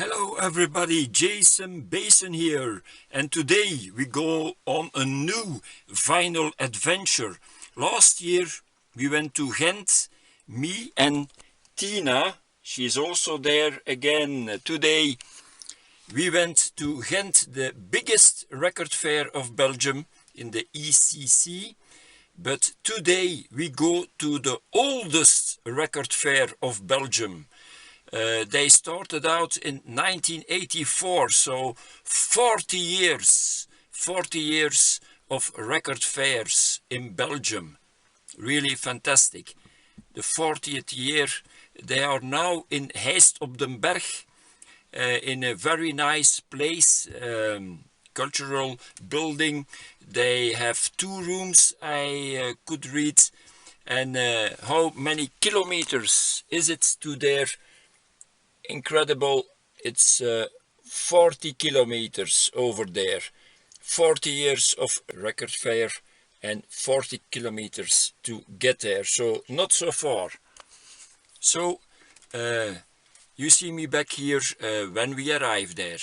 Hello everybody, Jason Basin here, and today we go on a new vinyl adventure. Last year we went to Ghent, me and Tina, she's also there again today. We went to Ghent, the biggest record fair of Belgium in the ECC, but today we go to the oldest record fair of Belgium. They started out in 1984, so 40 years of record fairs in Belgium. Really fantastic. The 40th year, they are now in Heist-Op-Den-Berg, in a very nice place, cultural building. They have 2 rooms, I could read. And how many kilometers is it to their incredible, it's 40 kilometers over there. 40 years of record fair and 40 kilometers to get there, so not so far. So you see me back here when we arrive there.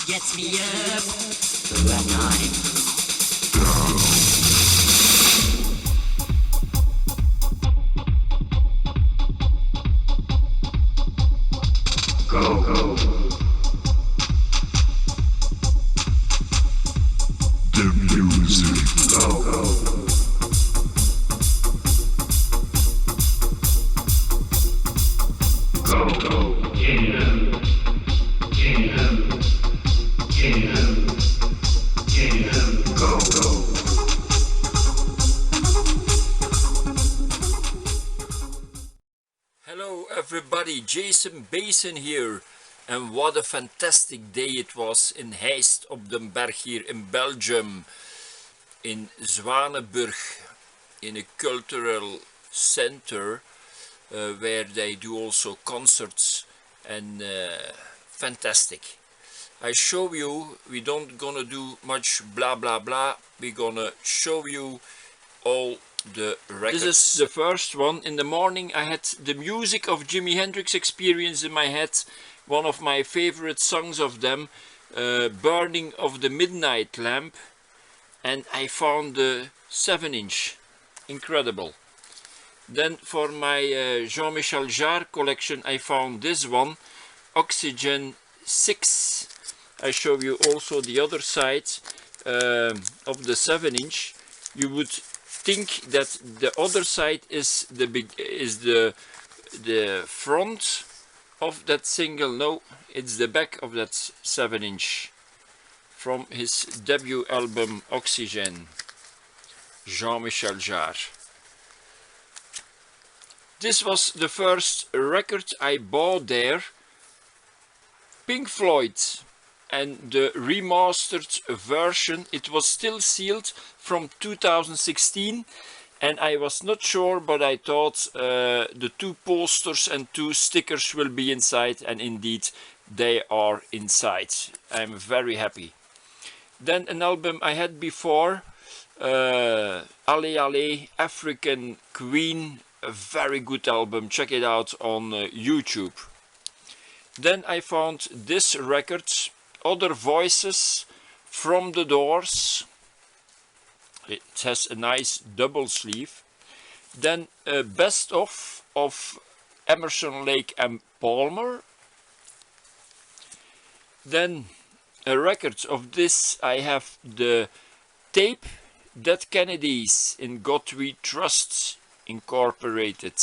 Gets me up when I'm go, go. The music, go, go. Go, go. Kingdom, kingdom, kingdom, kingdom, go, go. Hello everybody, Jason Basin here, and what a fantastic day it was in Heist-Op-Den-Berg here in Belgium, in Zwanenburg, in a cultural center where they do also concerts, and fantastic. I show you, we don't gonna do much blah blah blah, we're gonna show you all the records. This is the first one. In the morning I had the music of Jimi Hendrix Experience in my head, one of my favorite songs of them, Burning of the Midnight Lamp, and I found the 7-inch, incredible. Then for my Jean-Michel Jarre collection I found this one, Oxygen 6. I show you also the other side of the 7-inch. You would think that the other side is the front of that single. No, it's the back of that 7-inch from his debut album Oxygen, Jean-Michel Jarre. This was the first record I bought there, Pink Floyd, and the remastered version. It was still sealed from 2016, and I was not sure, but I thought the 2 posters and 2 stickers will be inside, and indeed they are inside. I'm very happy. Then an album I had before, Ale Ale, African Queen, a very good album, check it out on YouTube. Then I found this record, Other Voices from the Doors. It has a nice double sleeve. Then a best of Emerson, Lake and Palmer. Then a record of this, I have the tape, Dead Kennedys in God We Trust Incorporated.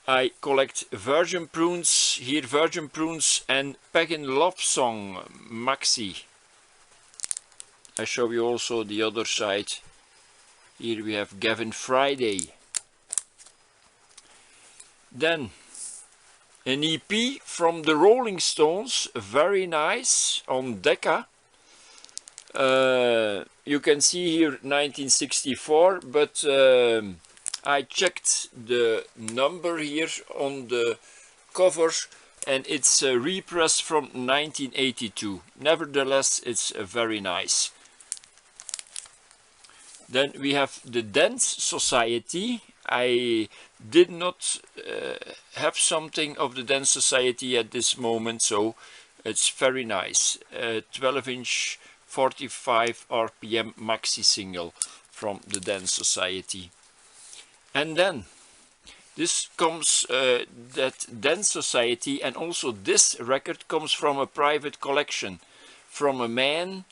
I collect Virgin Prunes, here Virgin Prunes and Pagan Love Song Maxi. I show you also the other side. Here we have Gavin Friday. Then an EP from the Rolling Stones, very nice, on Decca. You can see here 1964, but I checked the number here on the cover and it's a repress from 1982. Nevertheless, it's very nice. Then we have the Dance Society. I did not have something of the Dance Society at this moment, so it's very nice. 12-inch 45 RPM maxi single from the Dance Society. And then this comes, that Dance Society, and also this record comes from a private collection from a man,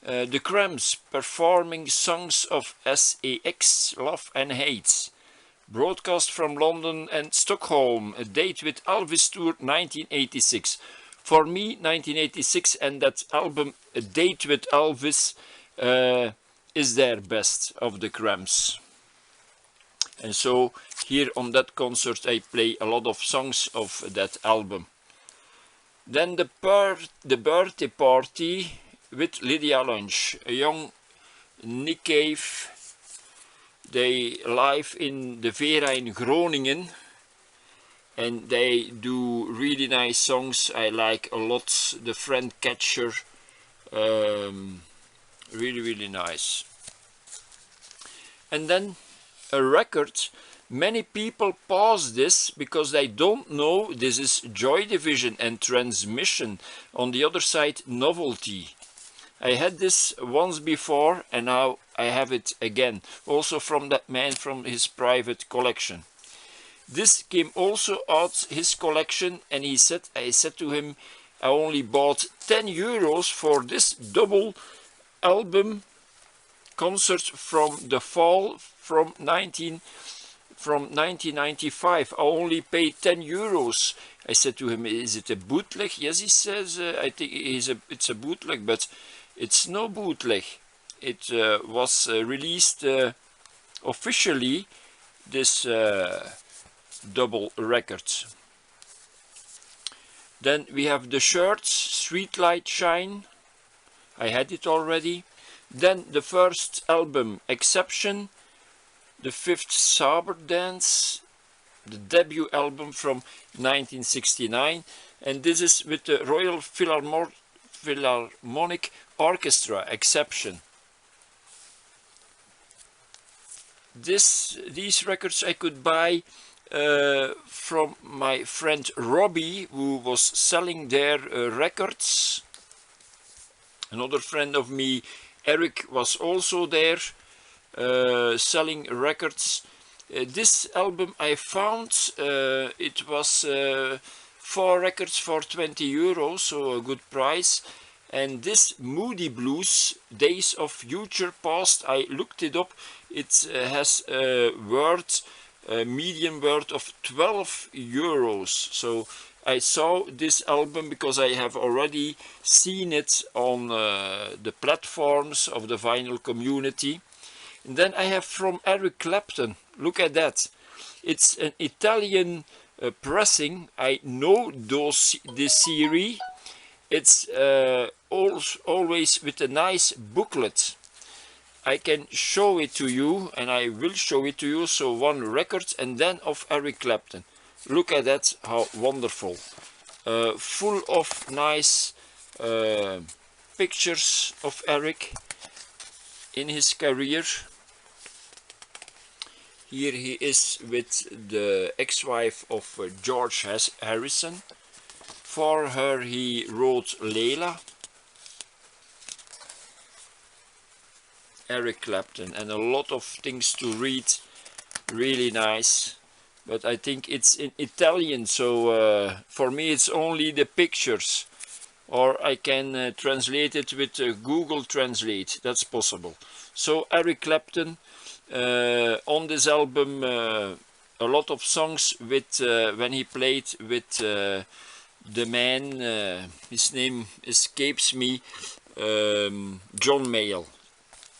the Cramps, performing songs of SAX, Love and Hate. Broadcast from London and Stockholm, a date with Elvis Tour 1986. For me, 1986 and that album, A Date with Elvis, is their best of the Cramps. And so here on that concert I play a lot of songs of that album. Then the birthday party with Lydia Lunch, a young Nick Cave. They live in the Vera in Groningen and they do really nice songs. I like a lot the Friend Catcher, really nice. And then a record, many people pause this because they don't know this is Joy Division and Transmission, on the other side Novelty. I had this once before and now I have it again, also from that man from his private collection. This came also out his collection and he said, I said to him, I only bought 10 euros for this double album concert from the fall from 1995. I only paid 10 euros. I said to him, is it a bootleg? Yes, he says, I think it's a bootleg, but it's no bootleg. It was released officially, this double record. Then we have the shirts, Streetlight Shine. I had it already. Then the first album, Exception, the fifth Saber Dance, the debut album from 1969, and this is with the Royal Philharmonic Orchestra, Exception. These records I could buy from my friend Robbie, who was selling their records. Another friend of me, Eric, was also there selling records. This album I found, it was 4 records for 20 euros, so a good price. And this Moody Blues, Days of Future Past, I looked it up. It has a median worth of 12 euros. So I saw this album because I have already seen it on the platforms of the vinyl community. And then I have from Eric Clapton, look at that. It's an Italian pressing. I know this series. It's always with a nice booklet. I can show it to you, and I will show it to you. So one record and then of Eric Clapton. Look at that, how wonderful. Full of nice pictures of Eric in his career. Here he is with the ex-wife of George Harrison. For her he wrote Layla. Eric Clapton, and a lot of things to read, really nice. But I think it's in Italian, so for me it's only the pictures. Or I can translate it with Google Translate, that's possible. So Eric Clapton, on this album, a lot of songs with when he played with the man, his name escapes me, John Mayall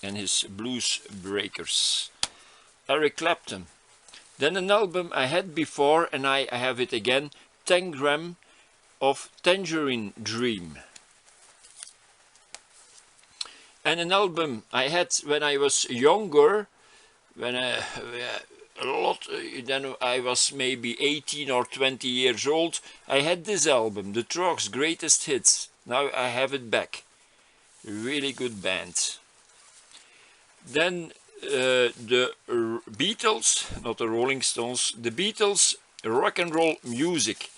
and his Blues Breakers. Eric Clapton. Then an album I had before, and I have it again, 10 gram of Tangerine Dream. And an album I had when I was younger, when a lot, then I was maybe 18 or 20 years old. I had this album, The Trucks Greatest Hits. Now I have it back. Really good band. Then the Beatles, not the Rolling Stones, the Beatles Rock and Roll Music.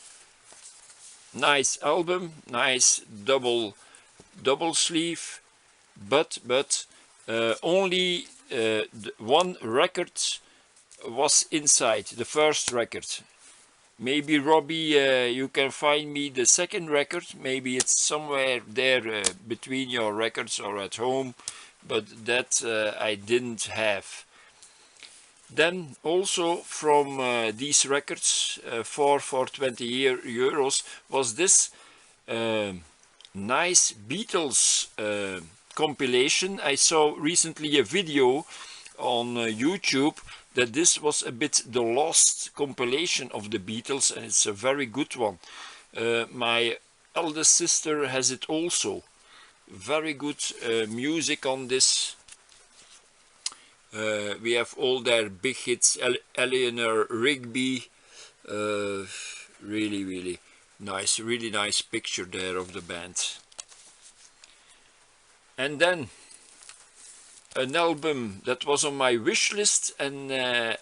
Nice album, nice double sleeve, but only one record was inside, the first record. Maybe Robbie, you can find me the second record, maybe it's somewhere there between your records or at home, but that I didn't have. Then also from these records, 4 for 20 euros, was this nice Beatles compilation. I saw recently a video on YouTube that this was a bit the lost compilation of the Beatles, and it's a very good one. My eldest sister has it also. Very good music on this. We have all their big hits, Eleanor Rigby, really nice, really nice picture there of the band. And then an album that was on my wish list, and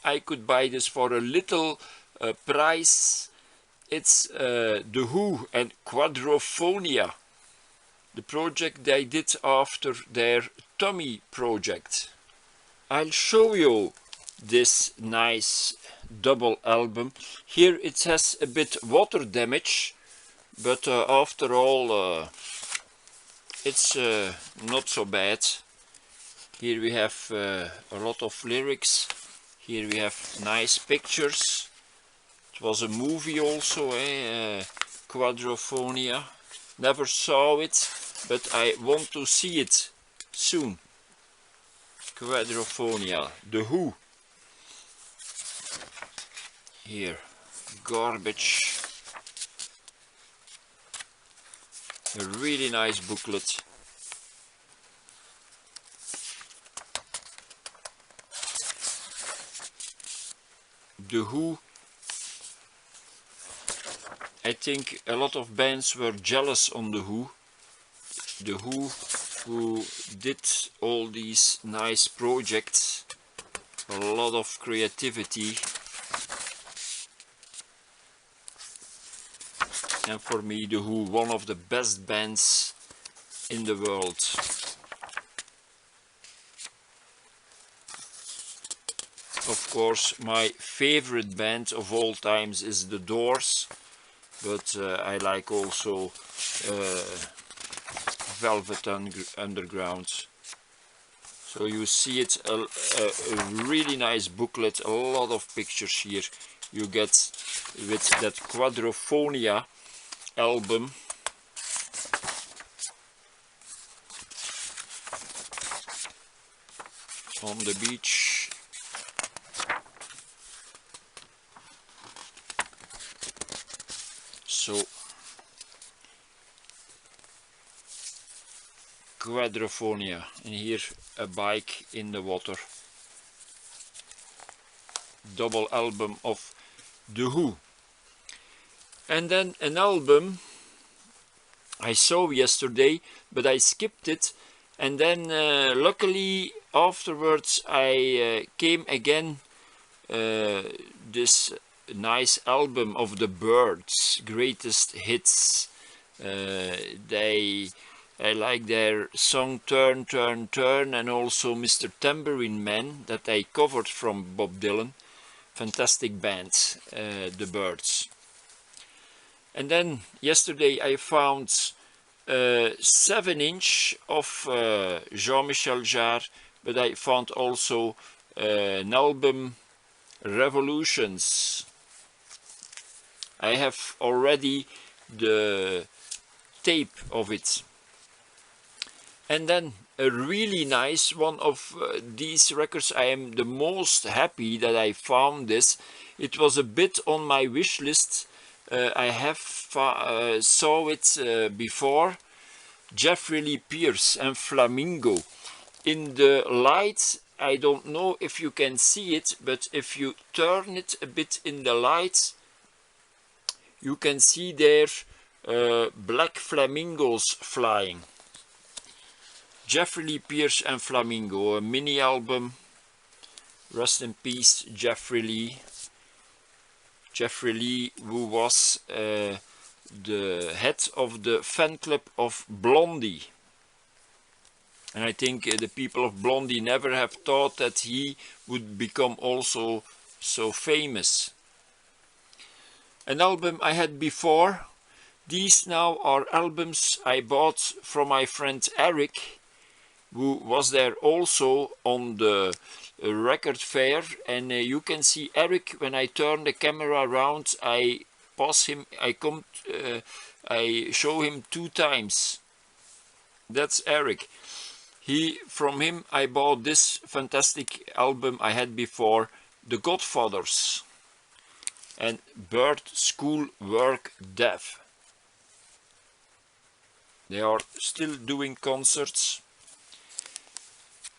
I could buy this for a little price. It's The Who and Quadrophonia, the project they did after their Tommy project. I'll show you this nice double album. Here it has a bit water damage, but after all it's not so bad. Here we have a lot of lyrics. Here we have nice pictures. It was a movie also, Quadrophonia. Never saw it, but I want to see it soon. Quadrophonia, The Who. Here, garbage. A really nice booklet. The Who. I think a lot of bands were jealous on The Who. The who did all these nice projects. A lot of creativity. And for me, The Who, one of the best bands in the world. Of course, my favorite band of all times is The Doors, but I like also Velvet Underground. So you see it, a really nice booklet, a lot of pictures here you get with that Quadrophonia album. On the beach. So Quadrophonia, and here a bike in the water. Double album of The Who. And then an album I saw yesterday, but I skipped it, and then luckily afterwards I came again this nice album of the Byrds, Greatest Hits. I like their song Turn, Turn, Turn, and also Mr. Tambourine Man that I covered from Bob Dylan. Fantastic band, the Byrds. And then yesterday I found 7-inch of Jean-Michel Jarre, but I found also an album, Revolutions. I have already the tape of it. And then a really nice one of these records. I am the most happy that I found this. It was a bit on my wish list. I have saw it before. Jeffrey Lee Pierce and Flamingo. In the light, I don't know if you can see it, but if you turn it a bit in the light, you can see there black flamingos flying. Jeffrey Lee Pierce and Flamingo, a mini album. Rest in peace, Jeffrey Lee. Jeffrey Lee, who was the head of the fan club of Blondie. And I think the people of Blondie never have thought that he would become also so famous. An album I had before. These now are albums I bought from my friend Eric, who was there also on the record fair. And you can see Eric, when I turn the camera around, I pass him, I show him 2 times. That's Eric. From him I bought this fantastic album I had before, The Godfathers and Bird School Work Deaf. They are still doing concerts.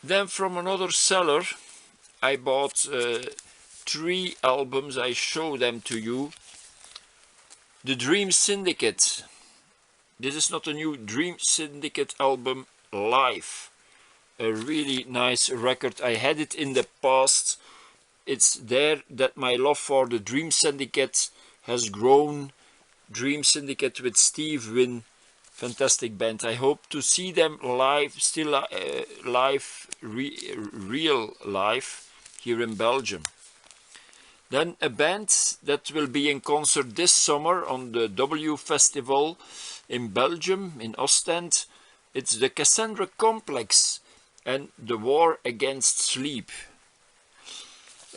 Then from another seller I bought 3 albums. I show them to you. The Dream Syndicate. This is not a new Dream Syndicate album, live. A really nice record. I had it in the past. It's there that my love for the Dream Syndicate has grown. Dream Syndicate with Steve Wynn. Fantastic band. I hope to see them live, still live, real live, here in Belgium. Then a band that will be in concert this summer on the W Festival in Belgium, in Ostend. It's the Cassandra Complex and the War Against Sleep.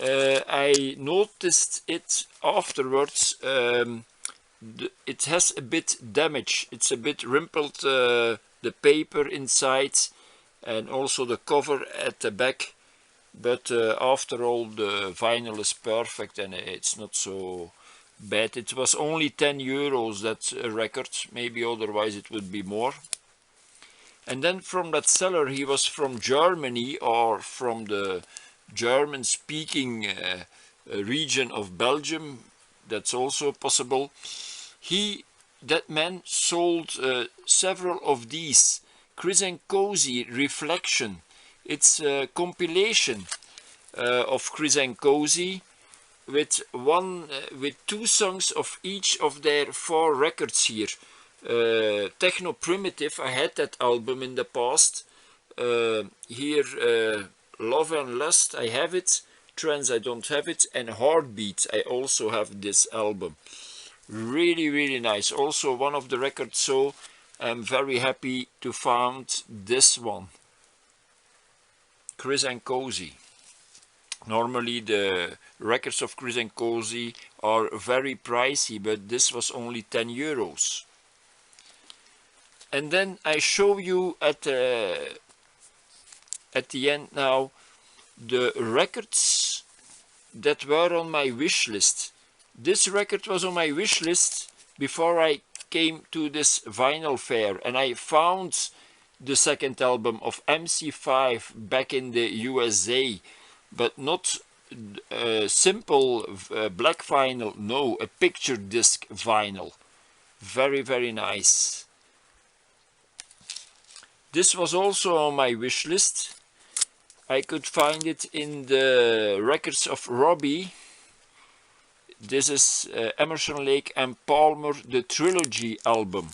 I noticed it afterwards. It has a bit damage. It's a bit rimpled, the paper inside and also the cover at the back. But after all, the vinyl is perfect and it's not so bad. It was only 10 euros, that record. Maybe otherwise it would be more. And then from that seller, he was from Germany or from the German-speaking region of Belgium. That's also possible. That man sold several of these. Chris and Cozy Reflection. It's a compilation of Chris and Cozy with 2 songs of each of their 4 records here. Techno Primitive, I had that album in the past. Here Love and Lust, I have it. Trance, I don't have it. And Heartbeat, I also have this album. Really, really nice. Also one of the records, so I'm very happy to find this one. Chris and Cozy. Normally the records of Chris and Cozy are very pricey, but this was only 10 euros. And then I show you at the end now the records that were on my wish list. This record was on my wish list before I came to this vinyl fair, and I found the second album of MC5 back in the USA, but not simple black vinyl, no, a picture disc vinyl. Very, very nice. This was also on my wish list. I could find it in the records of Robbie. This is Emerson, Lake and Palmer, the Trilogy album.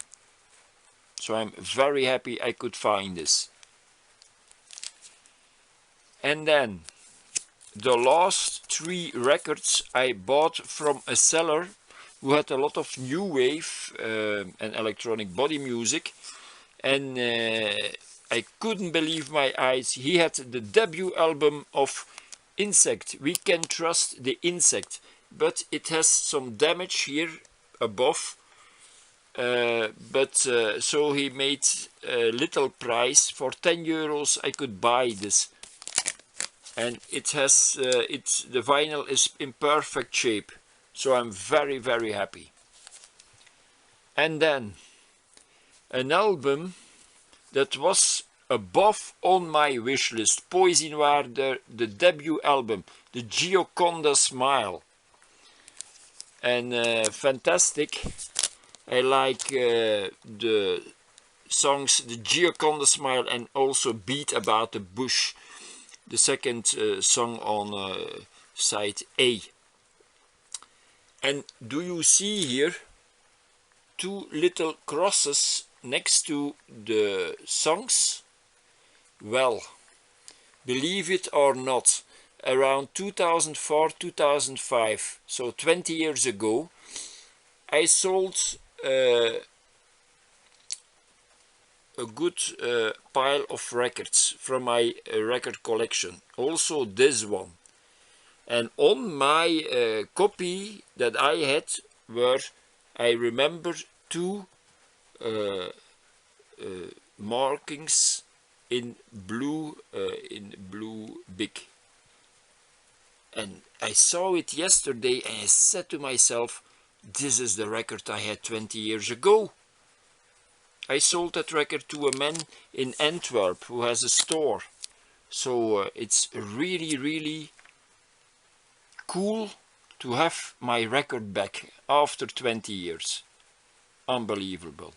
So I'm very happy I could find this. And then the last 3 records I bought from a seller who had a lot of new wave and electronic body music. And I couldn't believe my eyes. He had the debut album of Insect. We Can Trust the Insect. But it has some damage here above. So he made a little price. For 10 euros I could buy this, and it has the vinyl is in perfect shape, so I'm very happy. And then an album that was above on my wish list, Poésie Noire, the debut album, the Gioconda Smile, and fantastic. I like the songs, the Gioconda Smile, and also Beat About the Bush, the second song on side A. And do you see here two little crosses next to the songs? Well, believe it or not, around 2004-2005, so 20 years ago, I sold a good pile of records from my record collection, also this one. And on my copy that I had were, I remember, two markings in blue big. And I saw it yesterday and I said to myself, this is the record I had 20 years ago. I sold that record to a man in Antwerp who has a store. So it's really cool to have my record back after 20 years. Unbelievable.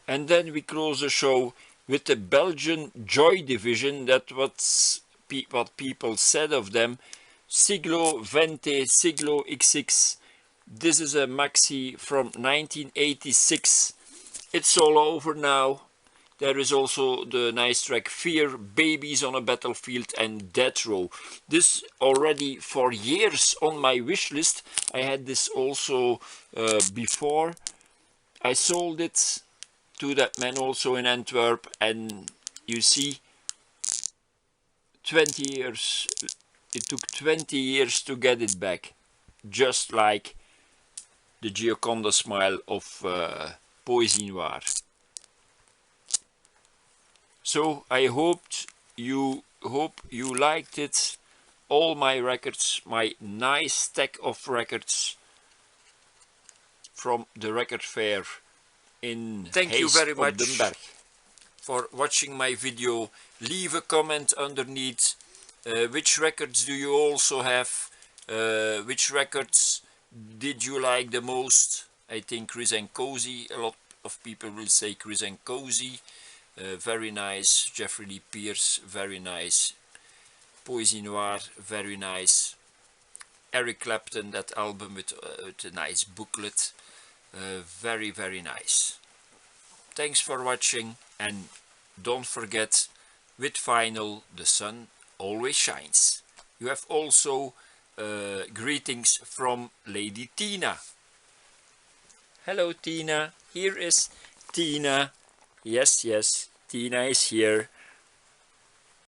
And then we close the show with the Belgian Joy Division. That what people said of them. Siglo XX, Siglo XX. This is a maxi from 1986. It's all over now. There is also the nice track Fear, Babies on a Battlefield, and Death Row. This already for years on my wish list. I had this also before. I sold it to that man also in Antwerp, and you see, 20 years, it took 20 years to get it back, just like the Gioconda Smile of Poésie Noire. So I hope you liked it, all my records, my nice stack of records from the record fair in Thank you very much Heist-Op-Den-Berg. For watching my video. Leave a comment underneath. Which records do you also have? Which records did you like the most? I think Chris and Cozy, a lot of people will say Chris and Cozy. Very nice. Jeffrey Lee Pierce, very nice. Poésie Noire, very nice. Eric Clapton, that album with a nice booklet. Very nice. Thanks for watching, and don't forget, with vinyl the sun always shines. You have also greetings from Lady Tina. Hello Tina, here is Tina. Yes, Tina is here.